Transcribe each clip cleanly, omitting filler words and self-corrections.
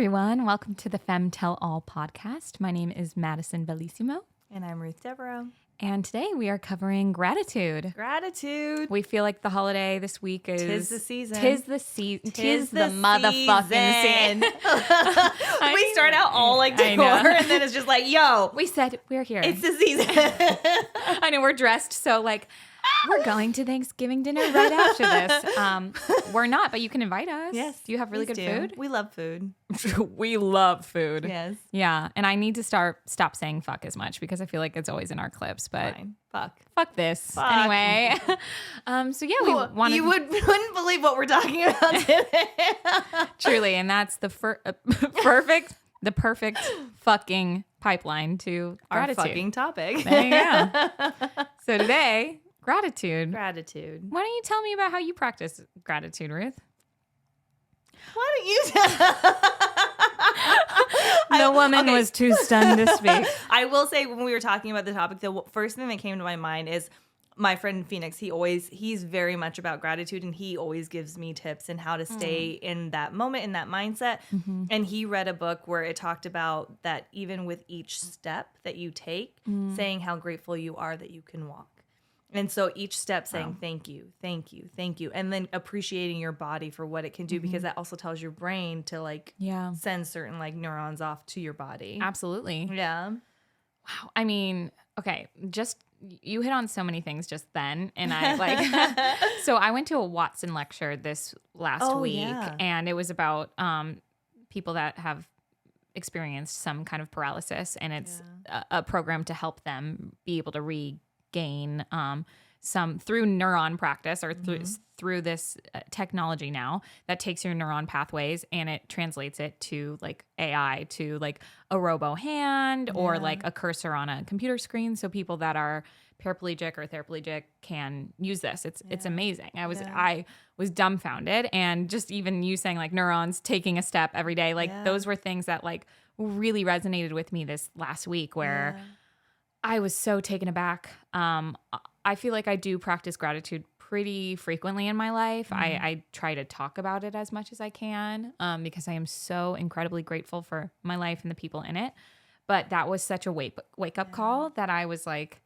everyone. Welcome to the Femme Tell All podcast. My name is Madison Bellissimo. And I'm Ruth Devereaux. And today we are covering gratitude. Gratitude. We feel like the holiday this week is... Tis the season. Tis the motherfucking season. We start out all like decor and then it's just like, yo. We said, we're here. It's the season. I know, we're dressed so like... We're going to Thanksgiving dinner right after this. We're not, but you can invite us. Yes. Do you have really good food? We love food. We love food. Yes. Yeah. And I need to stop saying fuck as much because I feel like it's always in our clips. But fine. Fuck this. Fuck. Anyway. So yeah, we wanted... You wouldn't believe what we're talking about today. Truly. And that's the perfect fucking pipeline to gratitude. Our fucking topic. There you go. So today... Gratitude. Why don't you tell me about how you practice gratitude, Ruth? Why don't you tell? The woman was too stunned to speak. I will say when we were talking about the topic, the first thing that came to my mind is my friend Phoenix. He's very much about gratitude, and he always gives me tips on how to stay in that moment, in that mindset. Mm-hmm. And he read a book where it talked about that even with each step that you take, saying how grateful you are that you can walk. And so each step saying, thank you, thank you, thank you. And then appreciating your body for what it can do, because that also tells your brain to send certain neurons off to your body. Absolutely. Yeah. Wow. I mean, okay, just you hit on so many things just then. And I so I went to a Watson lecture this last week and it was about people that have experienced some kind of paralysis, and it's a program to help them be able to regain some through neuron practice or through this technology now that takes your neuron pathways and it translates it to AI, to a robo hand or a cursor on a computer screen. So people that are paraplegic or tetraplegic can use this. It's amazing. I was dumbfounded, and just even you saying neurons taking a step every day, those were things that really resonated with me this last week where I was so taken aback. I feel like I do practice gratitude pretty frequently in my life. I try to talk about it as much as I can because I am so incredibly grateful for my life and the people in it. But that was such a wake-up call that I was like,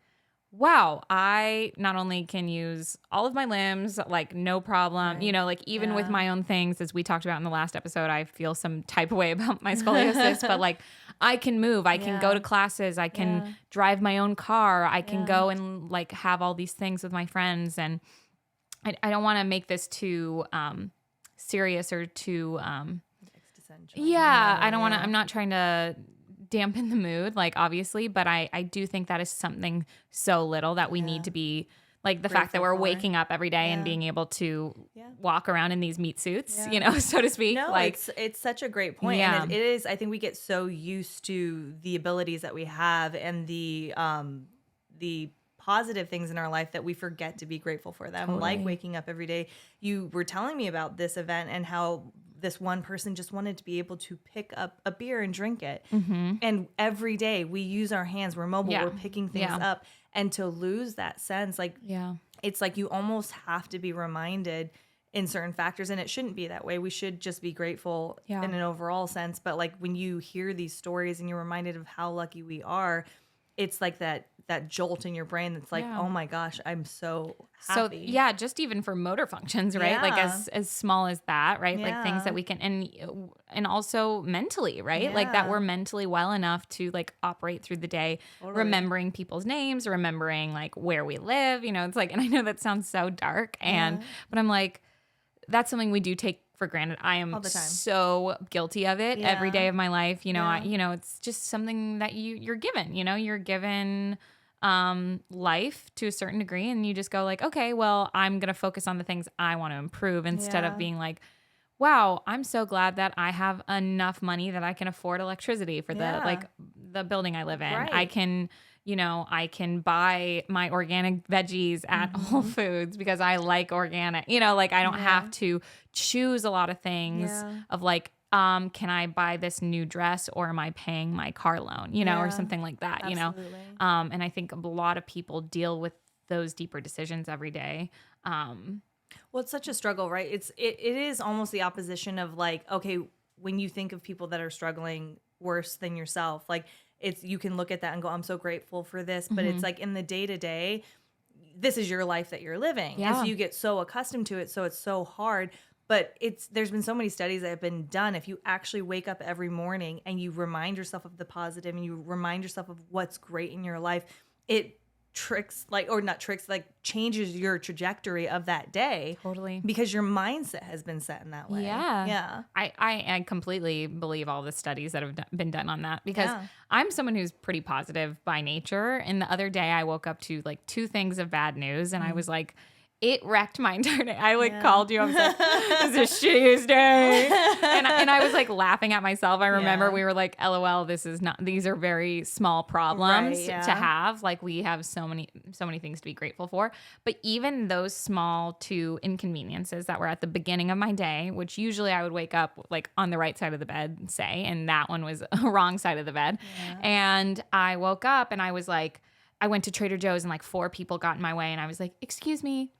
wow, I not only can use all of my limbs, no problem, even with my own things, as we talked about in the last episode, I feel some type of way about my scoliosis, but I can move, I can go to classes, I can drive my own car, I can go and have all these things with my friends. And I don't want to make this too serious or too existential. I don't want to, I'm not trying to dampen the mood, obviously, but I do think that is something so little that we need to be the fact that we're waking up every day and being able to walk around in these meat suits, so to speak. No, it's such a great point. Yeah. And it is, I think we get so used to the abilities that we have and the positive things in our life that we forget to be grateful for them. Totally. Like waking up every day. You were telling me about this event and how this one person just wanted to be able to pick up a beer and drink it. Mm-hmm. And every day we use our hands, we're mobile, we're picking things up. And to lose that sense, it's you almost have to be reminded in certain factors, and it shouldn't be that way. We should just be grateful in an overall sense. But when you hear these stories and you're reminded of how lucky we are, it's that jolt in your brain that's oh my gosh, I'm so happy. So just even for motor functions, right? As small as that, right? Things that we can, and also mentally, right? That we're mentally well enough to operate through the day, remembering people's names, remembering where we live, it's and I know that sounds so dark, but I'm that's something we do take for granted. I am so guilty of it every day of my life. It's just something that you're given, you're given life to a certain degree, and you just go okay, well, I'm going to focus on the things I want to improve instead of being wow, I'm so glad that I have enough money that I can afford electricity for the building I live in. Right. I can buy my organic veggies at Whole Foods because I like organic, I don't have to choose a lot of things of can I buy this new dress or am I paying my car loan, or something like that, Absolutely. And I think a lot of people deal with those deeper decisions every day. Well, it's such a struggle, right? It is almost the opposition of okay, when you think of people that are struggling worse than yourself, like you can look at that and go, I'm so grateful for this. But it's like in the day to day, this is your life that you're living. Yeah. And so you get so accustomed to it. So it's so hard. But there's been so many studies that have been done. If you actually wake up every morning and you remind yourself of the positive and you remind yourself of what's great in your life, it changes your trajectory of that day. Totally. Because your mindset has been set in that way. Yeah. Yeah. I completely believe all the studies that have been done on that, because I'm someone who's pretty positive by nature. And the other day I woke up to like 2 things of bad news and I was like, it wrecked my entire day. I called you. I was like, this is the shittiest day. And I was like laughing at myself. I remember we were like, LOL, these are very small problems to have. Like we have so many things to be grateful for. But even those small 2 inconveniences that were at the beginning of my day, which usually I would wake up like on the right side of the bed, and that one was a wrong side of the bed. Yeah. And I woke up and I was like, I went to Trader Joe's and like 4 people got in my way and I was like, excuse me.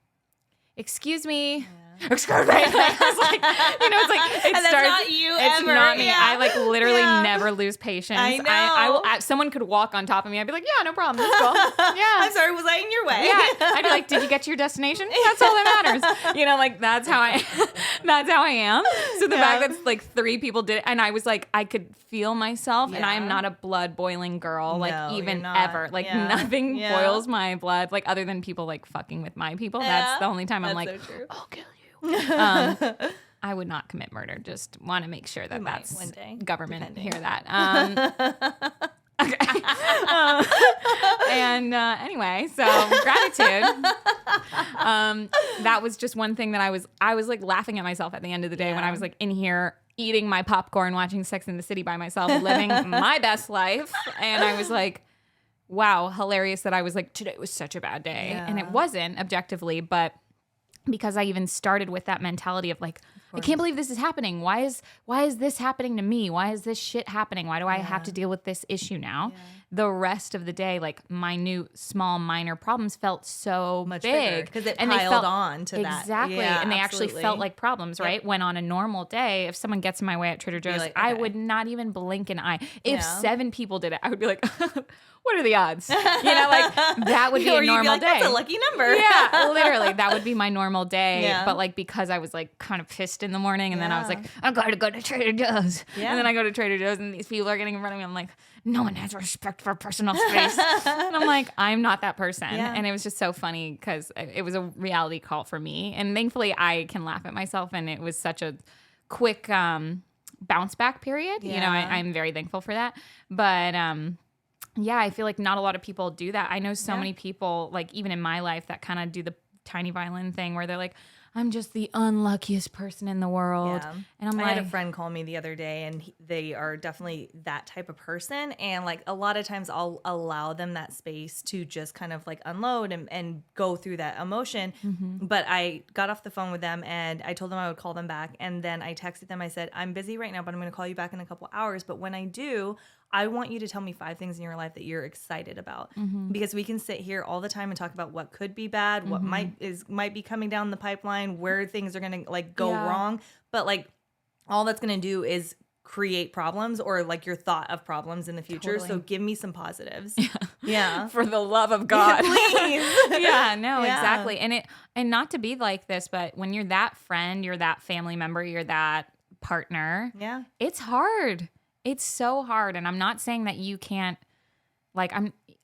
Excuse me. Excuse me. Like, I was like, it's like, and that's not you it's ever. Not me. Yeah. I like literally never lose patience. I know. Someone could walk on top of me. I'd be like, yeah, no problem. That's cool. Yeah. I'm sorry. Was I in your way? Yeah. I'd be like, did you get to your destination? That's all that matters. Like that's how I am. So the fact that like 3 people did it, and I was like, I could feel myself, and I am not a blood boiling girl, like even ever. Like nothing boils my blood, like other than people like fucking with my people. That's the only time I'm like, so I'll kill you. I would not commit murder. Just want to make sure that that's one day, government depending. hear that. Okay. Anyway, so gratitude. That was just one thing that I was like laughing at myself at the end of the day when I was like in here eating my popcorn, watching Sex and the City by myself, living my best life. And I was like, wow, hilarious that I was like, today was such a bad day. Yeah. And it wasn't objectively, but because I even started with that mentality of like, I can't believe this is happening. Why is this happening to me? Why is this shit happening? Why do I have to deal with this issue now? Yeah. The rest of the day, like minute, small, minor problems felt so much big because it piled on to that. Exactly. Yeah, and they actually felt like problems, right? When on a normal day, if someone gets in my way at Trader Joe's, like, okay. I would not even blink an eye. If 7 people did it, I would be like, what are the odds? Like that would be a normal day. That's a lucky number. Yeah, literally. That would be my normal day. Yeah. But like because I was like kind of pissed in the morning and then I was like, I'm going to go to Trader Joe's. Yeah. And then I go to Trader Joe's and these people are getting in front of me. I'm like, no one has respect for personal space. And I'm like, I'm not that person. Yeah. And it was just so funny because it was a reality call for me. And thankfully I can laugh at myself and it was such a quick bounce back period. Yeah. I'm very thankful for that. But yeah, I feel like not a lot of people do that. I know so many people, like even in my life, that kind of do the tiny violin thing where they're like, I'm just the unluckiest person in the world. Yeah. And I had a friend call me the other day and they are definitely that type of person. And like a lot of times I'll allow them that space to just kind of like unload and go through that emotion. Mm-hmm. But I got off the phone with them and I told them I would call them back. And then I texted them. I said, I'm busy right now, but I'm going to call you back in a couple hours. But when I do, I want you to tell me 5 things in your life that you're excited about, because we can sit here all the time and talk about what could be bad, what might be coming down the pipeline, where things are going to like go wrong. But like all that's going to do is create problems or like your thought of problems in the future. Totally. So give me some positives. Yeah. For the love of God. Please. Exactly. And not to be like this, but when you're that friend, you're that family member, you're that partner. Yeah. It's hard. It's so hard. And I'm not saying that you can't, like,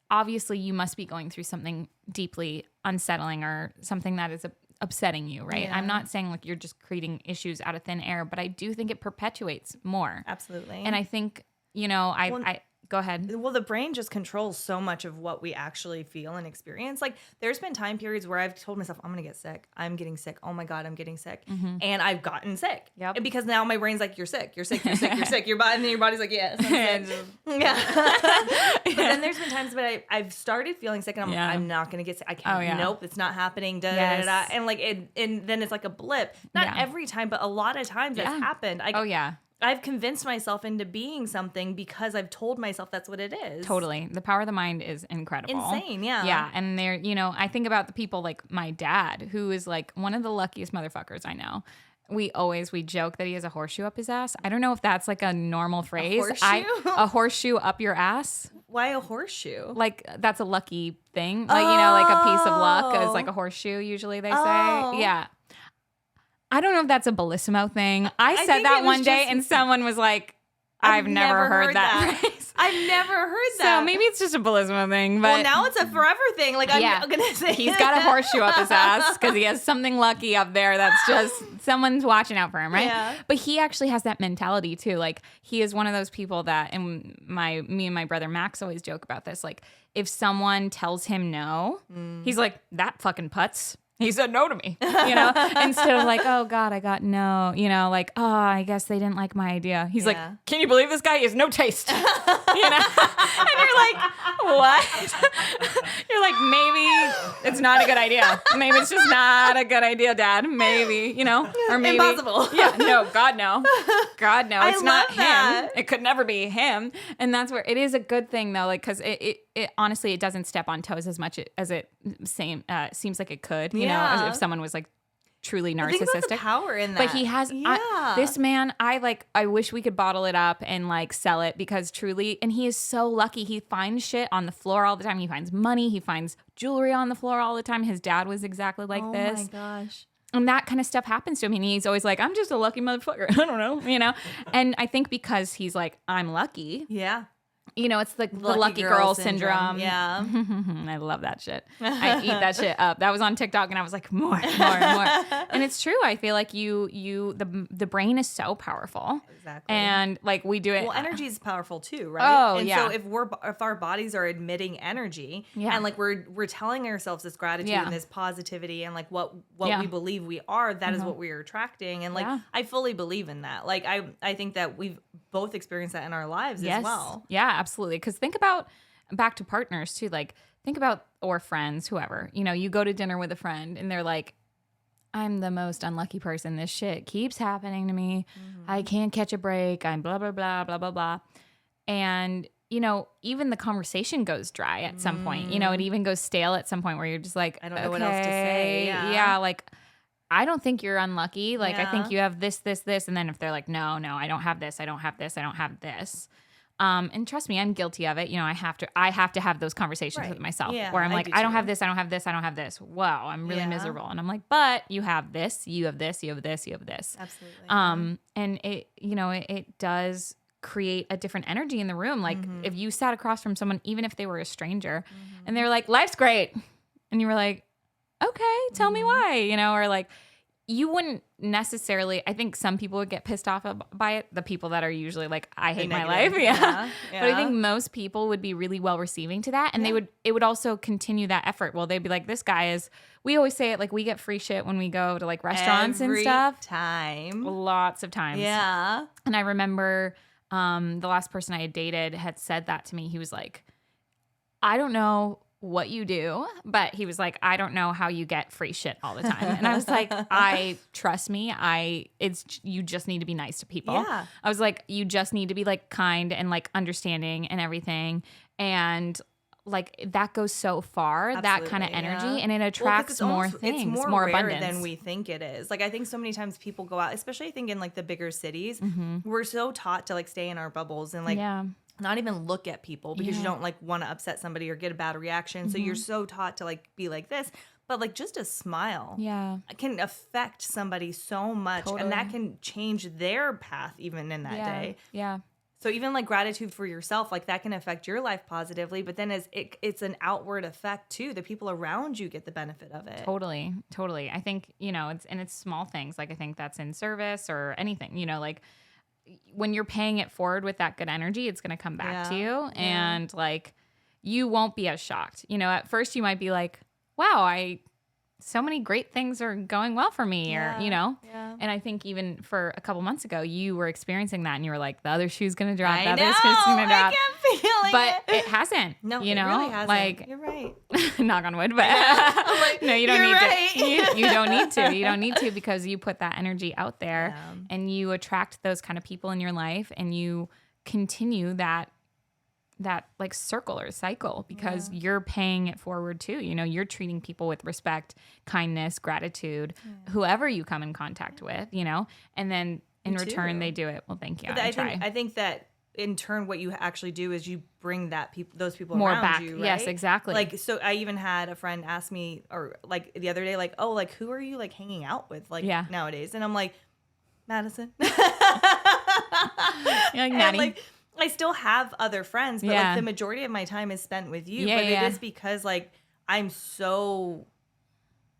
obviously you must be going through something deeply unsettling or something that is upsetting you, right? Yeah. I'm not saying like you're just creating issues out of thin air, but I do think it perpetuates more. Absolutely. And I think, go ahead. Well, the brain just controls so much of what we actually feel and experience. Like there's been time periods where I've told myself, I'm going to get sick. I'm getting sick. Oh my God, I'm getting sick. Mm-hmm. And I've gotten sick. Yep. And because now my brain's like, you're sick, you're sick, you're sick, you're sick. And then your body's like, yes, I'm sick. Yeah. But then there's been times that I've started feeling sick and I'm not going to get sick. I can't, nope, it's not happening. Da, da, da, da. And like, and then it's like a blip. Not every time, but a lot of times it's happened. I've convinced myself into being something because I've told myself that's what it is. Totally. The power of the mind is incredible. Insane, yeah. Yeah, and I think about the people like my dad, who is like one of the luckiest motherfuckers I know. we joke that he has a horseshoe up his ass. I don't know if that's like a normal phrase. A horseshoe up your ass. Why a horseshoe? Like that's a lucky thing. Like, like a piece of luck is like a horseshoe usually they say. Yeah. I don't know if that's a Bellissimo thing. I said that one day and someone was like, I've never heard that phrase. I've never heard that. So maybe it's just a Bellissimo thing. But well, now it's a forever thing. Like, I'm going to say he's got a horseshoe up his ass because he has something lucky up there that's just someone's watching out for him, right? Yeah. But he actually has that mentality too. Like, he is one of those people that, and me and my brother Max always joke about this. Like, if someone tells him no, he's like, that fucking putz. He said no to me, instead of like, oh God, I got no, like, oh, I guess they didn't like my idea. He's like, can you believe this guy? He has no taste, And you're like, what? You're like, maybe it's not a good idea. Maybe it's just not a good idea, Dad. Maybe, or maybe. Impossible. Yeah, no, God, no. God, no. It's not that. him. It could never be him. And that's where it is a good thing though, like, cause it honestly, it doesn't step on toes as much as it seems like it could, as if someone was like truly narcissistic. I think about the power in that. But he has this man. I wish we could bottle it up and like sell it because truly, and he is so lucky. He finds shit on the floor all the time. He finds money. He finds jewelry on the floor all the time. His dad was exactly like this. Oh my gosh. And that kind of stuff happens to him. And he's always like, I'm just a lucky motherfucker. I don't know, And I think because he's like, I'm lucky. Yeah. It's like the lucky girl syndrome. Yeah. I love that shit. I eat that shit up. That was on TikTok and I was like, more. And it's true. I feel like the brain is so powerful. Exactly. And like we do it. Well, energy is powerful too, right? Oh, and yeah. so if our bodies are emitting energy and like we're telling ourselves this gratitude and this positivity and like what we believe we are, that is what we are attracting. And like I fully believe in that. Like I think that we've both experienced that in our lives as well. Yeah, absolutely. Because think about back to partners too. Like think about or friends, whoever. You go to dinner with a friend and they're like, I'm the most unlucky person. This shit keeps happening to me. I can't catch a break. I'm blah, blah, blah, blah, blah, blah. And, even the conversation goes dry at some point. It even goes stale at some point where you're just like, I don't know what else to say. Yeah, like, I don't think you're unlucky. Like, I think you have this, this, this. And then if they're like, no, I don't have this. I don't have this. I don't have this. And trust me, I'm guilty of it. I have to have those conversations with myself where I'm like, I don't have this. I don't have this. I don't have this. Wow. I'm really miserable. And I'm like, but you have this, you have this, you have this, you have this. Absolutely. And it, it does create a different energy in the room. Like if you sat across from someone, even if they were a stranger and they were like, life's great. And you were like, okay, tell me why, or like, you wouldn't necessarily, I think some people would get pissed off by it. The people that are usually like, I hate my life. Yeah. But I think most people would be really well receiving to that. And it would also continue that effort. Well, they'd be like, this guy is, we always say it, like we get free shit when we go to like restaurants and stuff. Time. Lots of times. Yeah. And I remember the last person I had dated had said that to me. He was like, I don't know what you do, but he was like, I don't know how you get free shit all the time. And I was like, trust me, you just need to be nice to people. Yeah. I was like, you just need to be like kind and like understanding and everything. And like that goes so far, that kind of energy, and it attracts more things, it's more rare abundance than we think it is. Like I think so many times people go out, especially I think in like the bigger cities, we're so taught to like stay in our bubbles and like not even look at people because you don't like want to upset somebody or get a bad reaction. So you're so taught to like be like this. But like just a smile can affect somebody so much. And that can change their path even in that day. Yeah. So even like gratitude for yourself, like that can affect your life positively. But then as it's an outward effect too. The people around you get the benefit of it. Totally. I think, it's small things. Like I think that's in service or anything, like when you're paying it forward with that good energy, it's going to come back to you. And like, you won't be as shocked. At first you might be like, wow, so many great things are going well for me or, and I think even for a couple months ago, you were experiencing that and you were like, the other shoe's going to drop. I know. The other shoe's going to drop. I kept feeling but it hasn't. No, it really hasn't. Like, you're right. Knock on wood, but like, no, you don't you're need right. to. You don't need to. You don't need to because you put that energy out there and you attract those kind of people in your life and you continue that that like circle or cycle, because you're paying it forward too. You know, you're treating people with respect, kindness, gratitude, whoever you come in contact with, you know, and then in return they do it. Well, thank you. I think that in turn, what you actually do is you bring those people more around back. you, right? Yes, exactly. Like, so I even had a friend ask me, or like the other day, like, oh, like who are you like hanging out with, like nowadays? And I'm like, Madison. You're like, Maddie. Like, I still have other friends, but like the majority of my time is spent with you. But it is because like I'm so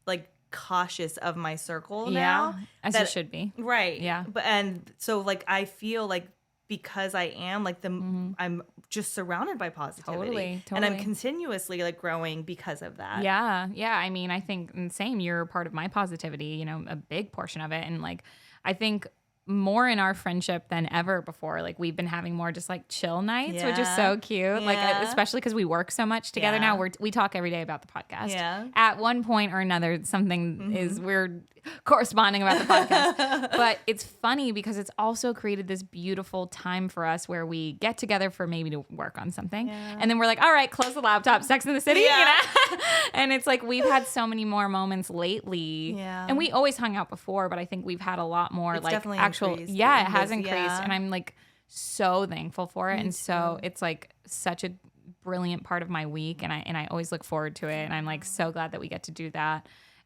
like cautious of my circle now, as you should be, right? Yeah, but and so like I feel like, because I am like I'm just surrounded by positivity, and I'm continuously like growing because of that. Yeah. I mean, I think same. You're part of my positivity. You know, a big portion of it, and like I think more in our friendship than ever before. Like we've been having more just like chill nights, which is so cute. Like especially because we work so much together now. We talk every day about the podcast. Yeah. At one point or another, something is we're corresponding about the podcast. But it's funny because it's also created this beautiful time for us where we get together for maybe to work on something, and then we're like, all right, close the laptop, Sex in the City. You know? And it's like we've had so many more moments lately, and we always hung out before, but I think we've had a lot more like actual increased. It has increased, and I'm like so thankful for it. And so it's like such a brilliant part of my week, and I always look forward to it, and I'm like so glad that we get to do that.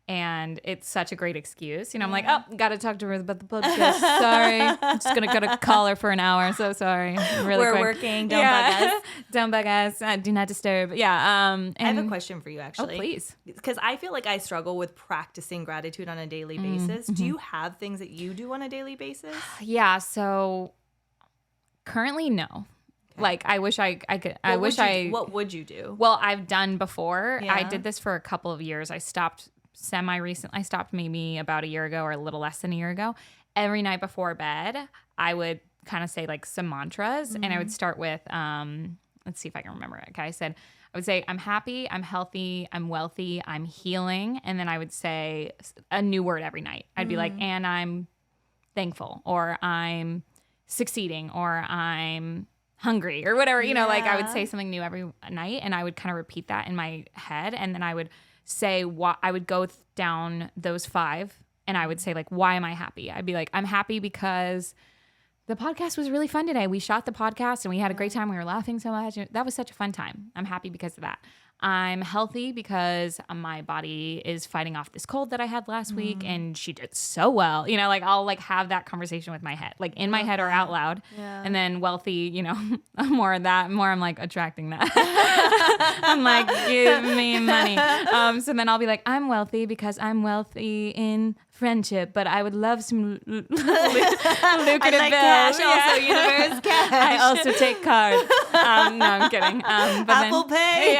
And it's such a great excuse. You know, I'm like, oh, got to talk to Ruth about the podcast. Sorry. I'm just going to call her for an hour. So sorry. We're quick. Working. Don't bug us. Don't bug us. Do not disturb. Yeah. And I have a question for you, actually. Oh, please. Because I feel like I struggle with practicing gratitude on a daily basis. Do you have things that you do on a daily basis? Yeah. So currently, no. Okay. Like, I wish I could. What would you do? Well, I've done before. I did this for a couple of years. I stopped I stopped maybe about a year ago or a little less than a year ago. Every night before bed, I would kind of say like some mantras, and I would start with, let's see if I can remember it. Okay. I would say, I'm happy, I'm healthy, I'm wealthy, I'm healing. And then I would say a new word every night. I'd be like, and I'm thankful, or I'm succeeding, or I'm hungry, or whatever, you know, like I would say something new every night, and I would kind of repeat that in my head. And then I would say what I would go down those 5, and I would say like, why am I happy? I'd be like, I'm happy because the podcast was really fun today. We shot the podcast and we had a great time. We were laughing so much. That was such a fun time. I'm happy because of that. I'm healthy because my body is fighting off this cold that I had last week, and she did so well. You know, like I'll like have that conversation with my head, like in my head or out loud. Yeah. And then wealthy, you know, more of that, more I'm like attracting that. I'm like, give me money. So then I'll be like, I'm wealthy because I'm wealthy in friendship, but I would love some lucrative cash, also universe cash. I also take cards. No, I'm kidding. But Apple Pay.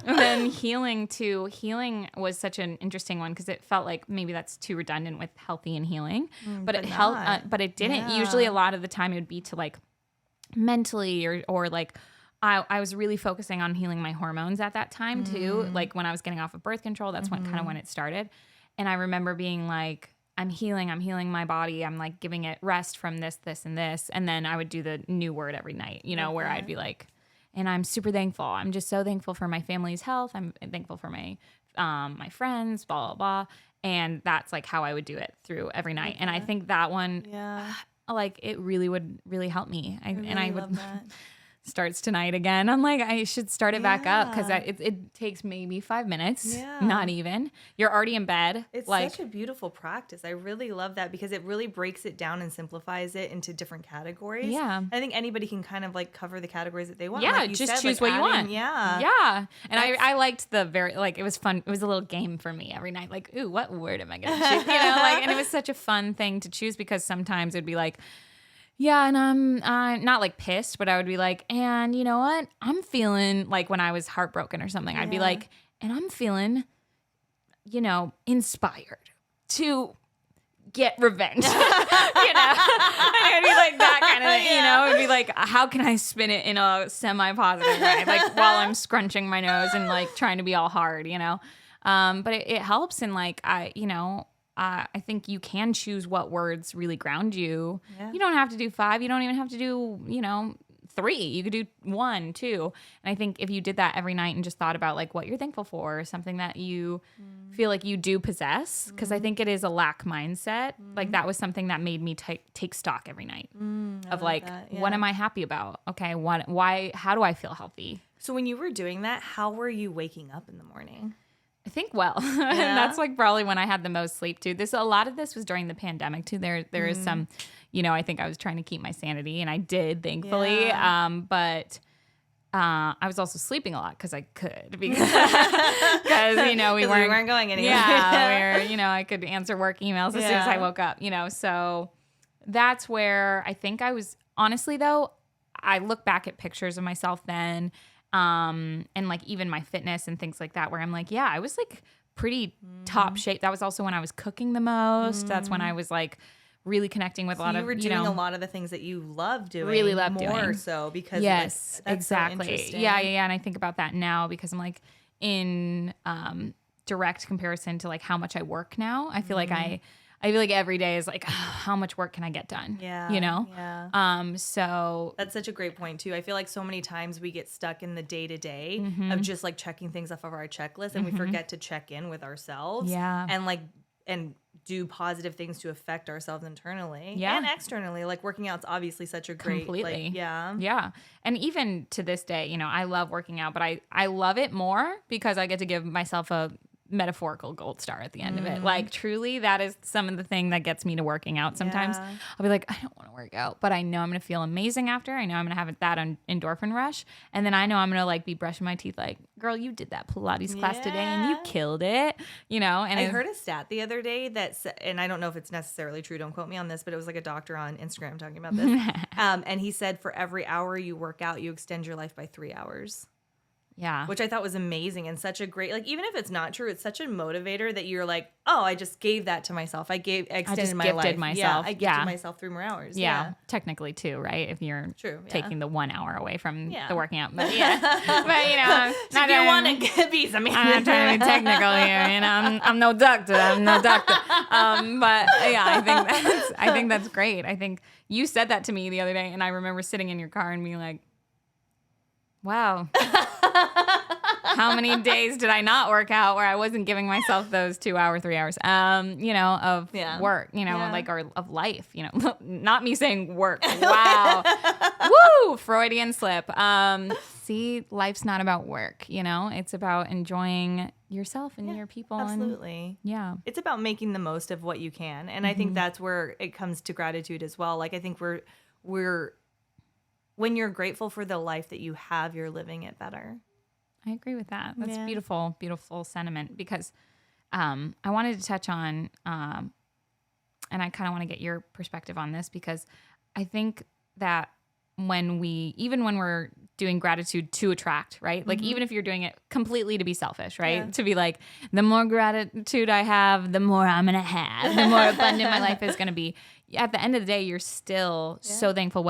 And then healing too. Healing was such an interesting one because it felt like maybe that's too redundant with healthy and healing, but it helped. But it didn't. Yeah. Usually, a lot of the time, it would be to like mentally or like. I was really focusing on healing my hormones at that time too. Like when I was getting off of birth control, that's when it started. And I remember being like, I'm healing my body. I'm like giving it rest from this, this, and this. And then I would do the new word every night, you know, where I'd be like, and I'm super thankful. I'm just so thankful for my family's health. I'm thankful for my my friends, blah, blah, blah. And that's like how I would do it through every night. And I think that one, like it really would really help me. I would that. Starts tonight again. I'm like, I should start it back up because it takes maybe 5 minutes, not even. You're already in bed. It's like, such a beautiful practice. I really love that because it really breaks it down and simplifies it into different categories. Yeah. I think anybody can kind of like cover the categories that they want. Yeah, like just choose what you want. Yeah. And I liked the it was fun. It was a little game for me every night. Like, ooh, what word am I going to choose? You know, like, and it was such a fun thing to choose because sometimes it'd be like, yeah, and I'm not like pissed, but I would be like, and you know what? I'm feeling like when I was heartbroken or something, I'd be like, and I'm feeling, you know, inspired to get revenge. You know? And it would be like that kind of thing, you know? It would be like, how can I spin it in a semi-positive way? Like while I'm scrunching my nose and like trying to be all hard, you know? But it helps, and like, I think you can choose what words really ground you. Yeah. You don't have to do 5. You don't even have to do, 3, you could do 1, 2. And I think if you did that every night and just thought about like what you're thankful for, or something that you feel like you do possess, because I think it is a lack mindset. Like that was something that made me take stock every night of like, what am I happy about? Okay, how do I feel healthy? So when you were doing that, how were you waking up in the morning? I think well. That's like probably when I had the most sleep too. A lot of this was during the pandemic too. There is some, I think I was trying to keep my sanity, and I did, thankfully. But I was also sleeping a lot because I could, because we weren't going anywhere. Yeah, I could answer work emails as soon as I woke up. So that's where I think I was. Honestly, though, I look back at pictures of myself then. And like even my fitness and things like that, where I'm like, yeah, I was like pretty top shape. That was also when I was cooking the most. That's when I was like really connecting with a lot of, you were doing a lot of the things that you love doing, really love more doing. so because yes, that's exactly. So yeah. And I think about that now because I'm like in, direct comparison to like how much I work now. I feel like I feel like every day is like, oh, how much work can I get done? Yeah. Yeah. So that's such a great point too. I feel like so many times we get stuck in the day to day of just like checking things off of our checklist, and we forget to check in with ourselves. Yeah. And do positive things to affect ourselves internally and externally. Like working out's obviously such a great, completely. Yeah. And even to this day, I love working out, but I love it more because I get to give myself a metaphorical gold star at the end of it. Like truly, that is some of the thing that gets me to working out. Sometimes I'll be like, I don't want to work out, but I know I'm going to feel amazing after. I know I'm going to have that endorphin rush. And then I know I'm going to like be brushing my teeth like, girl, you did that Pilates class today and you killed it, and I heard a stat the other day and I don't know if it's necessarily true, don't quote me on this, but it was like a doctor on Instagram talking about this. And he said for every hour you work out, you extend your life by 3 hours. Yeah. Which I thought was amazing and such a great, like, even if it's not true, it's such a motivator that you're like, oh, I just gave that to myself. I extended my life. Myself. Yeah, I gifted myself 3 more hours. Yeah. Technically too, right? If you're taking the 1 hour away from the working out. But if you want to get bees, I'm not trying to be technical here. I'm no doctor. But yeah, I think that's great. I think you said that to me the other day, and I remember sitting in your car and being like, wow. How many days did I not work out where I wasn't giving myself those 2 hour, 3 hours, of work, like, or of life, not me saying work. Wow. Woo. Freudian slip. See, life's not about work, it's about enjoing yourself and your people. Absolutely. And, it's about making the most of what you can. And I think that's where it comes to gratitude as well. Like, I think we're when you're grateful for the life that you have, you're living it better. I agree with that. That's beautiful, beautiful sentiment, because I wanted to touch on, and I kind of want to get your perspective on this, because I think that when we're doing gratitude to attract, right? Like even if you're doing it completely to be selfish, right? Yeah. To be like, the more gratitude I have, the more I'm going to have, the more abundant my life is going to be. At the end of the day, you're still so thankful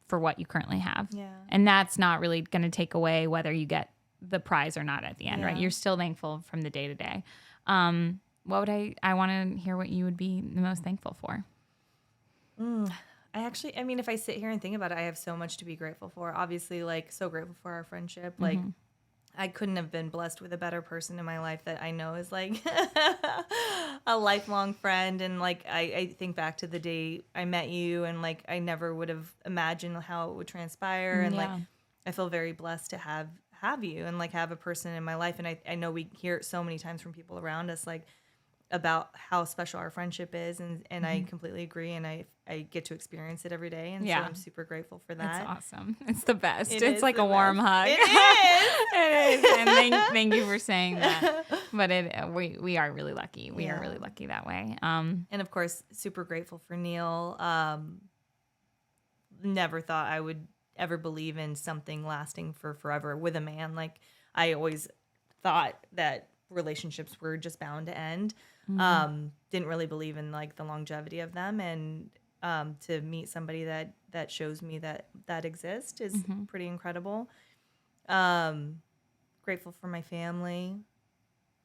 for what you currly have. Yeah. And that's not really going to take away whether you get the prize or not at the end, right? You're still thankful from the day to day. What would I want to hear what you would be the most thankful for. If I sit here and think about it, I have so much to be grateful for. Obviously, like, so grateful for our friendship. Like, I couldn't have been blessed with a better person in my life that I know is like a lifelong friend. And like, I think back to the day I met you, and like, I never would have imagined how it would transpire. And like, I feel very blessed to have you and like have a person in my life. And I know we hear it so many times from people around us, like, about how special our friendship is. And I completely agree. And I get to experience it every day. And so I'm super grateful for that. It's awesome. It's the best. It's like a warm hug. It is. It is. And thank you for saying that. But we are really lucky. We are really lucky that way. And of course, super grateful for Neil. Never thought I would ever believe in something lasting for forever with a man. Like, I always thought that relationships were just bound to end. Didn't really believe in like the longevity of them, and to meet somebody that shows me that exists is pretty incredible. Grateful for my family.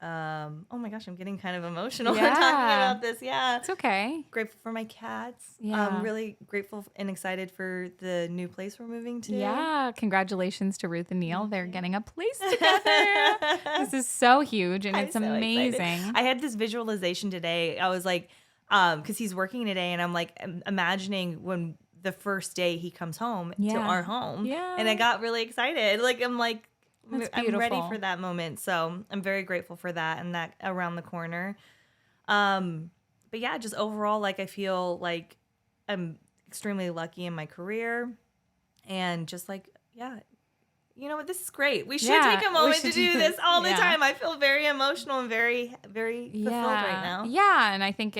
Oh my gosh, I'm getting kind of emotional talking about this. Yeah. It's okay. Grateful for my cats. Yeah. I'm really grateful and excited for the new place we're moving to. Yeah. Congratulations to Ruth and Neil. They're getting a place together. This is so huge and it's amazing. I had this visualization today. I was like, because he's working today, and I'm like imagining when the first day he comes home to our home. Yeah. And I got really excited. Like, I'm like, That's I'm ready beautiful. for that moment. So I'm very grateful for that and that around the corner. But yeah, just overall, like, I feel like I'm extremely lucky in my career, and just like, yeah, you know what, this is great. We should take a moment to do this all the time. I feel very emotional and very, very fulfilled right now. Yeah, and I think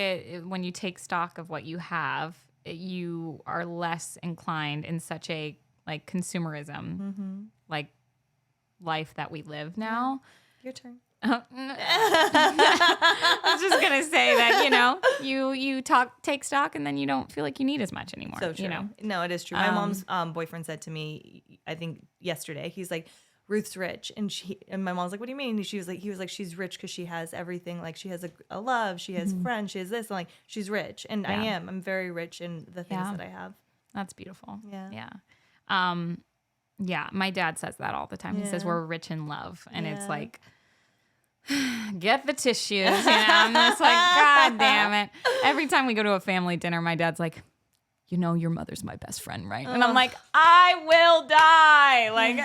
when you take stock of what you have, you are less inclined in such a like consumerism, like life that we live now. Your turn. I was just gonna say that, you take stock and then you don't feel like you need as much anymore. So true. No, it is true. My mom's boyfriend said to me, I think yesterday, he's like, Ruth's rich, and my mom's like, what do you mean? He was like, she's rich because she has everything. Like, she has a love, she has friends, she has this, and like, she's rich, and I'm very rich in the things that I have. That's beautiful. Yeah. Yeah. My dad says that all the time. He says we're rich in love, and it's like, get the tissues, I'm just like, God damn it. Every time we go to a family dinner, my dad's like, your mother's my best friend, right? And I'm like, I will die. Like,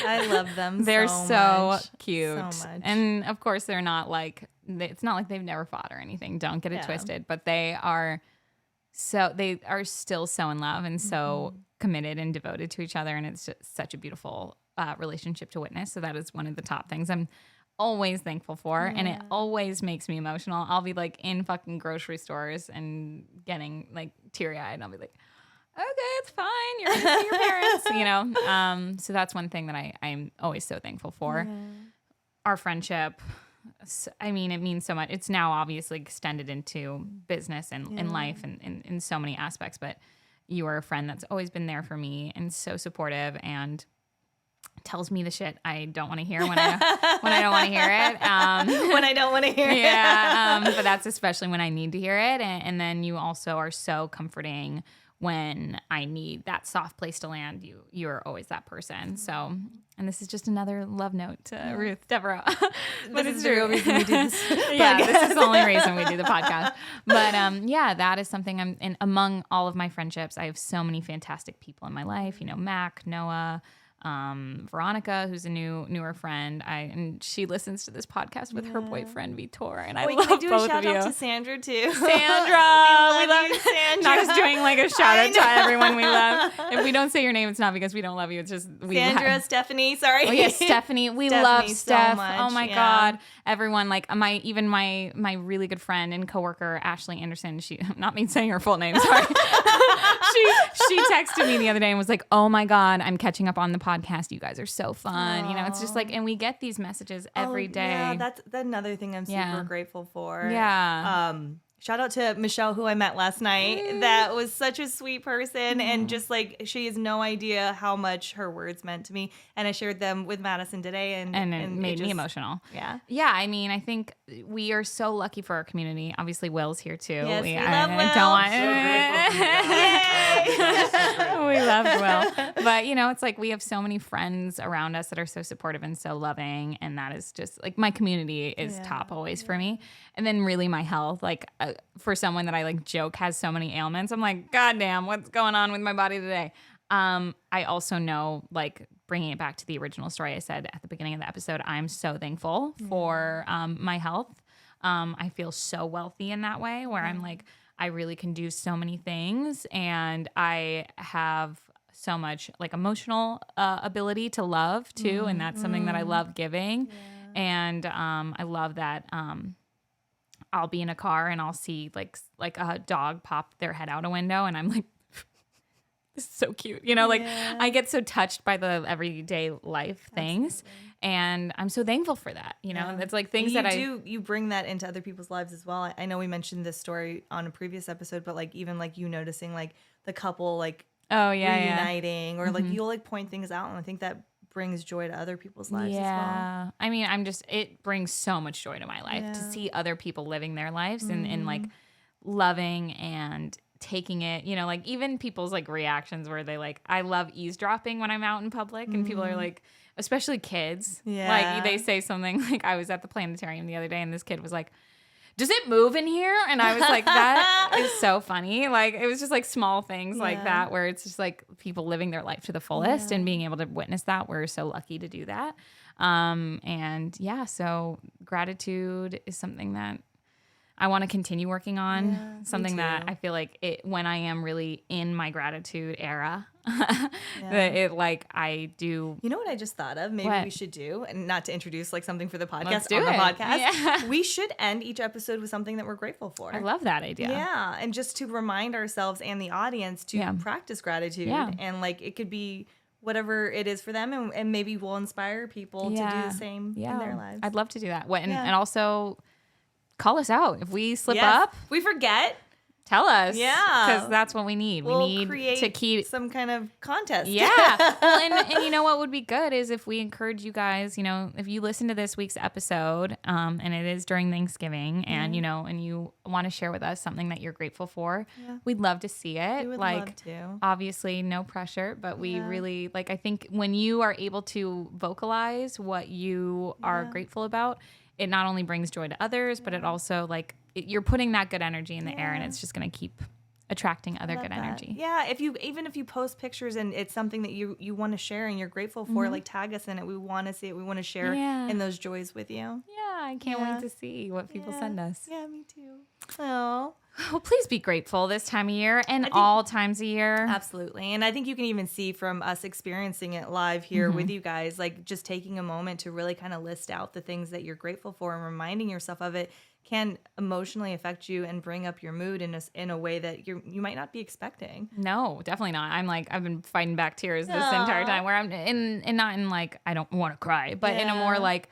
I love them. They're so cute. So much. And of course, they're not like, it's not like they've never fought or anything. Don't get it twisted. But they are still so in love and so committed and devoted to each other. And it's just such a beautiful relationship to witness. So that is one of the top things I'm always thankful for, and it always makes me emotional. I'll be like in fucking grocery stores and getting like teary-eyed, and I'll be like, okay, it's fine, you're gonna see your parents, so that's one thing that I'm always so thankful for. Our friendship, I mean, it means so much. It's now obviously extended into business and in life and in so many aspects, but you are a friend that's always been there for me and so supportive and tells me the shit I don't want to hear when I don't want to hear it. When I don't want to hear it. Yeah, but that's especially when I need to hear it. And then you also are so comforting when I need that soft place to land. You're always that person. So, and this is just another love note to Ruth Devereaux. But it's true. This we do this this is the only reason we do the podcast. But that is something and among all of my friendships, I have so many fantastic people in my life. Mac, Noah, Veronica, who's a newer friend, and she listens to this podcast with her boyfriend Vitor, and I love both of you. Can I do a shout out to Sandra too? Sandra, we love you, Sandra. Not just doing like a shout out to everyone we love. If we don't say your name, it's not because we don't love you. It's just Sandra, Stephanie. Sorry. Oh yes, Stephanie. We love Steph. So much. Oh my God, everyone. Like my really good friend and coworker Ashley Anderson. She not me saying her full name. Sorry. She texted me the other day and was like, "Oh my God, I'm catching up on the podcast. You guys are so fun." Aww. It's just like, and we get these messages every day. Yeah, that's another thing I'm super grateful for. Yeah. Shout out to Michelle, who I met last night. That was such a sweet person. And just like, she has no idea how much her words meant to me. And I shared them with Madison today. And it made me emotional. Yeah. Yeah. I mean, I think we are so lucky for our community. Obviously, Will's here too. Yes, we love Will. We love Will. But, it's like we have so many friends around us that are so supportive and so loving. And that is just like my community is top always for me. And then really my health, like for someone that I like joke has so many ailments, I'm like, God damn, what's going on with my body today? I also know, like, bringing it back to the original story I said at the beginning of the episode, I'm so thankful for my health. I feel so wealthy in that way where I'm like, I really can do so many things, and I have so much like emotional ability to love too, and that's something that I love giving. And I love that I'll be in a car and I'll see like a dog pop their head out a window, and I'm like, this is so cute. I get so touched by the everyday life things. Absolutely. And I'm so thankful for that. It's like things that you bring that into other people's lives as well. I know we mentioned this story on a previous episode, but like even like you noticing like the couple like reuniting or like you'll like point things out, and I think that brings joy to other people's lives as well. Yeah. I mean, it brings so much joy to my life to see other people living their lives and like loving and taking it, you know, like even people's like reactions where they like, I love eavesdropping when I'm out in public and people are like, especially kids, like they say something like, I was at the planetarium the other day and this kid was like, does it move in here? And I was like, that is so funny. Like, it was just like small things like that where it's just like people living their life to the fullest and being able to witness that. We're so lucky to do that. And yeah, so gratitude is something that I want to continue working on, something that I feel like when I am really in my gratitude era, I do. You know what I just thought of? Maybe we should do, and not to introduce like something for the podcast Let's do on the it. podcast. Yeah. We should end each episode with something that we're grateful for. I love that idea. Yeah, and just to remind ourselves and the audience to practice gratitude, and like it could be whatever it is for them, and maybe we'll inspire people to do the same in their lives. I'd love to do that. And also call us out if we slip up. We forget. Tell us. Yeah. Because that's what we need. We'll we need create to keep some kind of contest. Yeah. Well, and you know what would be good is if we encourage you guys, you know, if you listen to this week's episode, and it is during Thanksgiving and, you know, and you want to share with us something that you're grateful for, we'd love to see it. We would like, love to. Obviously, no pressure, but we really, like, I think when you are able to vocalize what you are grateful about, it not only brings joy to others, but it also, like, you're putting that good energy in the air, and it's just going to keep attracting other good energy. Yeah, even if you post pictures and it's something that you want to share and you're grateful for, like tag us in it. We want to see it. We want to share in those joys with you. Yeah, I can't wait to see what people send us. Yeah, me too. Oh. Well, please be grateful this time of year and all times of year. Absolutely. And I think you can even see from us experiencing it live here with you guys, like just taking a moment to really kind of list out the things that you're grateful for and reminding yourself of it can emotionally affect you and bring up your mood in a way that you might not be expecting. No, definitely not. I'm like, I've been fighting back tears this entire time where I'm not in like, I don't want to cry, but in a more like,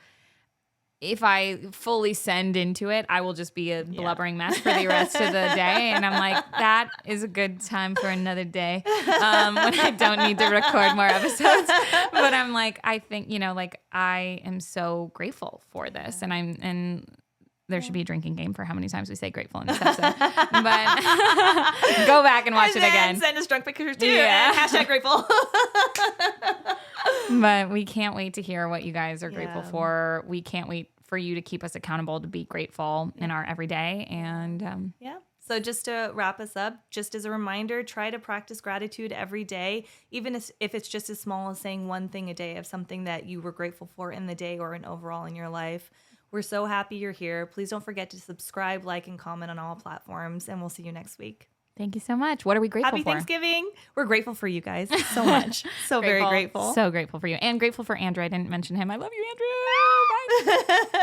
if I fully send into it, I will just be a blubbering mess for the rest of the day. And I'm like, that is a good time for another day when I don't need to record more episodes. But I'm like, I think, you know, like I am so grateful for this. And there should be a drinking game for how many times we say grateful in this episode. But go back and watch it again. Send us drunk pictures too. Yeah. And hashtag grateful. But we can't wait to hear what you guys are grateful for. We can't wait for you to keep us accountable to be grateful in our everyday. And so just to wrap us up, just as a reminder, try to practice gratitude every day, even if it's just as small as saying one thing a day of something that you were grateful for in the day or in overall in your life. We're so happy you're here. Please don't forget to subscribe, like, and comment on all platforms, and we'll see you next week. Thank you so much. What are we grateful for? Happy Thanksgiving. We're grateful for you guys so much. So very grateful. So grateful for you. And grateful for Andrew. I didn't mention him. I love you, Andrew. Bye.